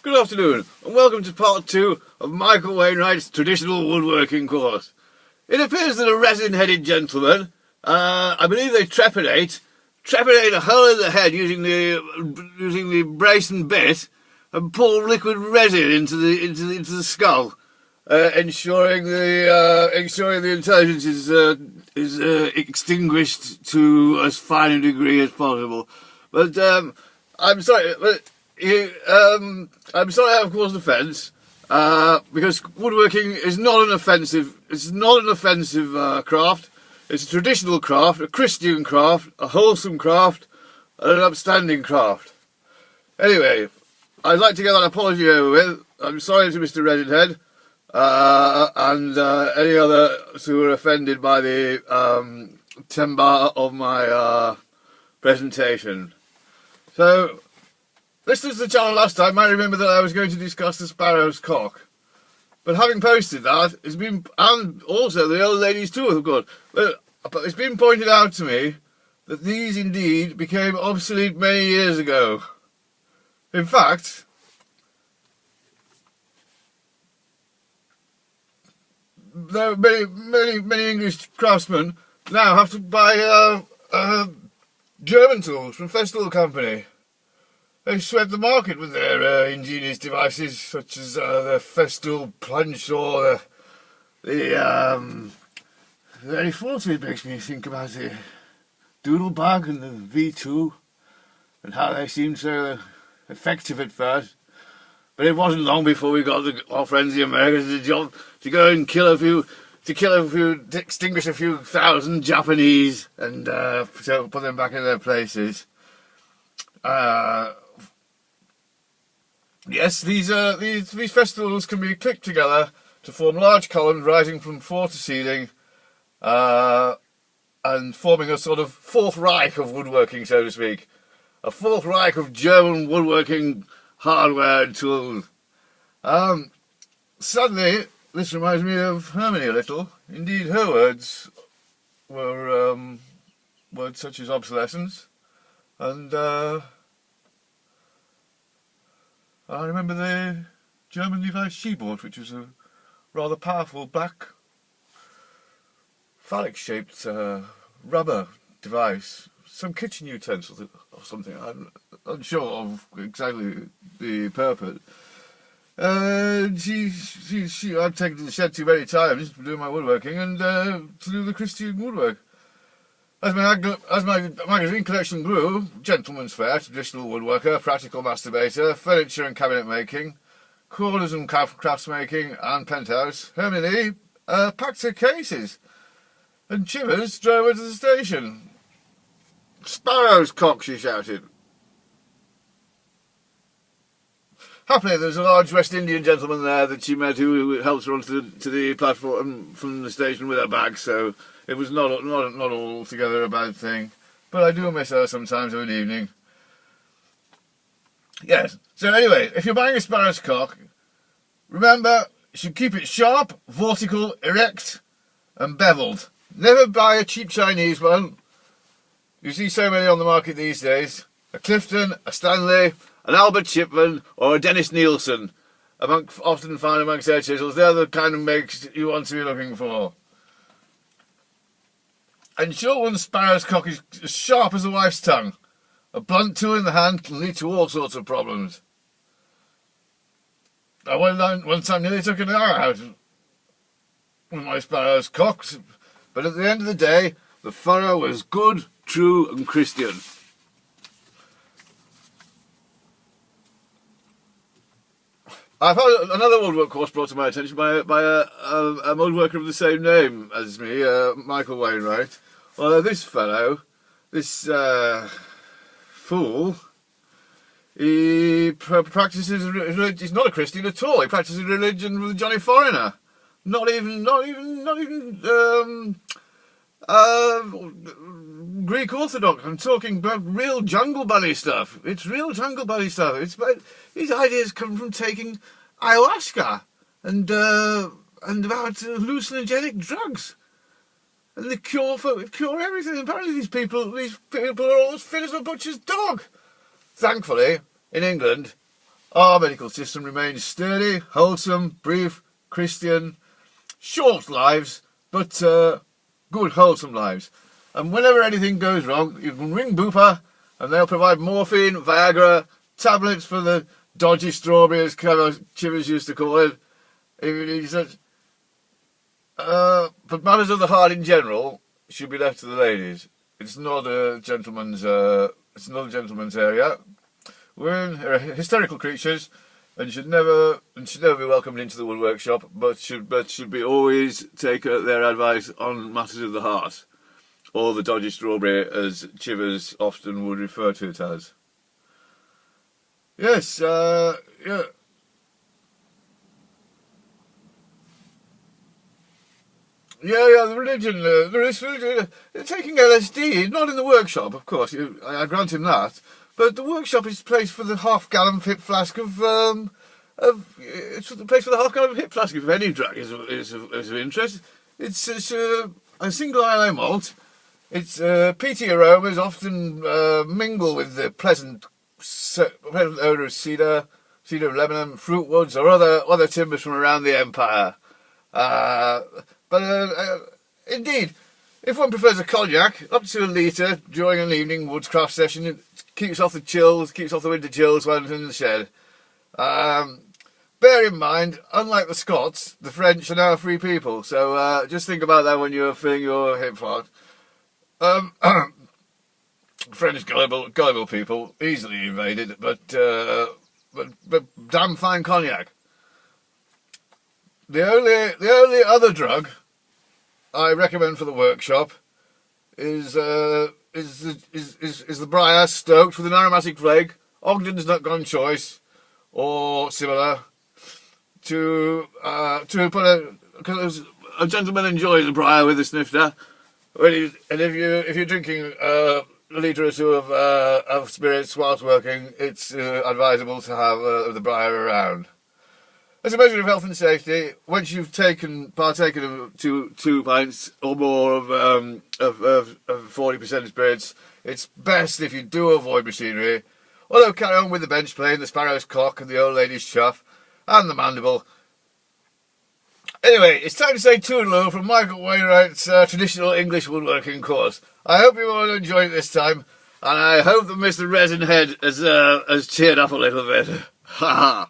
Good afternoon, and welcome to part 2 of Michael Wainwright's traditional woodworking course. It appears that a resin-headed gentleman, I believe they trepanate a hole in the head using the brace and bit, and pour liquid resin into the skull, ensuring the intelligence is extinguished to as fine a degree as possible. But I'm sorry, but. I'm sorry I've caused offence, because woodworking is not an offensive. It's not an offensive craft. It's a traditional craft, a Christian craft, a wholesome craft, and an upstanding craft. Anyway, I'd like to get that apology over with. I'm sorry to Mr. Resinhead and any others who were offended by the timbre of my presentation. So. Listeners to the channel last time might remember that I was going to discuss the sparrow's cock. But having posted that, it's been, and also the old ladies too have got, but it's been pointed out to me that these indeed became obsolete many years ago. In fact, there many English craftsmen now have to buy German tools from Festool Company. They swept the market with their ingenious devices, such as the festool punch or the very force it makes me think about the doodle bug and the V2 and how they seemed so effective at first. But it wasn't long before we got our friends the Americans the job to go and extinguish a few thousand Japanese and put them back in their places. Yes, these festoons can be clicked together to form large columns rising from floor to ceiling, and forming a sort of Fourth Reich of woodworking, so to speak. A Fourth Reich of German woodworking hardware and tools. Suddenly, this reminds me of Hermione a little. Indeed, her words were words such as obsolescence, and I remember the German device she bought, which was a rather powerful black phallic-shaped rubber device, some kitchen utensil or something. I'm unsure of exactly the purpose. I've taken to the shed too many times to do my woodworking and to do the Christian woodwork. As my magazine collection grew, gentleman's fare, traditional woodworker, practical masturbator, furniture and cabinet making, corners and crafts making, and penthouse, Hermione packed her cases, and Chivers drove her to the station. "Sparrow's cock," she shouted. Happily, there was a large West Indian gentleman there that she met who helped her onto the platform from the station with her bag, so it was not altogether a bad thing. But I do miss her sometimes of an evening. Yes, so anyway, if you're buying a sparrow's cock, remember, you should keep it sharp, vertical, erect, and beveled. Never buy a cheap Chinese one. You see so many on the market these days. A Clifton, a Stanley, an Albert Shipman, or a Dennis Nielsen, often found amongst their chisels. They're the kind of makes you want to be looking for. Ensure one's sparrow's cock is as sharp as a wife's tongue. A blunt tool in the hand can lead to all sorts of problems. Once I nearly took an hour out with my sparrow's cock, but at the end of the day, the furrow was good, true, and Christian. I've had another woodwork course brought to my attention by a woodworker of the same name as me, Michael Wainwright. Well, this fellow, this fool, he practices religion. He's not a Christian at all. He practices religion with Johnny Foreigner. Not even Greek Orthodox. I'm talking about real Jungle Bunny stuff. It's real Jungle Bunny stuff. These ideas come from taking ayahuasca and about hallucinogenic drugs. And the cure everything. Apparently these people are all as fit as a butcher's dog. Thankfully, in England, Our medical system remains sturdy, wholesome, brief, Christian, short lives, but good, wholesome lives. And whenever anything goes wrong, you can ring Bupa and they'll provide morphine, Viagra, tablets for the dodgy strawberry, as Chivers used to call it. If you need such. But matters of the heart in general should be left to the ladies. It's not a gentleman's. It's not a gentleman's area. We're hysterical creatures, and should never be welcomed into the woodworkshop. But should be always take their advice on matters of the heart, or the dodgy strawberry, as Chivers often would refer to it as. Yes, yeah. Yeah, the religion, taking LSD, not in the workshop, of course, I grant him that, but the workshop is the place for the half-gallon hip flask it's the place for the half-gallon hip flask if any drug is of interest. It's a single ILO malt. Its peaty aromas often mingle with the pleasant odour of cedar of Lebanon, fruit woods, or other timbers from around the empire. But indeed, if one prefers a cognac, up to a litre during an evening woodscraft session, it keeps off the chills, keeps off the winter chills when it's in the shed. Bear in mind, unlike the Scots, the French are now free people, so just think about that when you're filling your hip fart. French gullible people, easily invaded, but damn fine cognac. The only other drug I recommend for the workshop is the briar stoked with an aromatic flake, Ogden's nut gone choice, or similar, to put because a gentleman enjoys a briar with a snifter. And if you're drinking a litre or two of spirits whilst working, it's advisable to have the briar around. As a measure of health and safety, once you've partaken of two pints or more of 40% spirits, it's best if you do avoid machinery. Although carry on with the bench plane, the sparrow's cock, and the old lady's chuff, and the mandible. Anyway, it's time to say toodaloo from Michael Wainwright's traditional English woodworking course. I hope you all enjoyed it this time, and I hope that Mr. Resin Head has cheered up a little bit. Ha ha!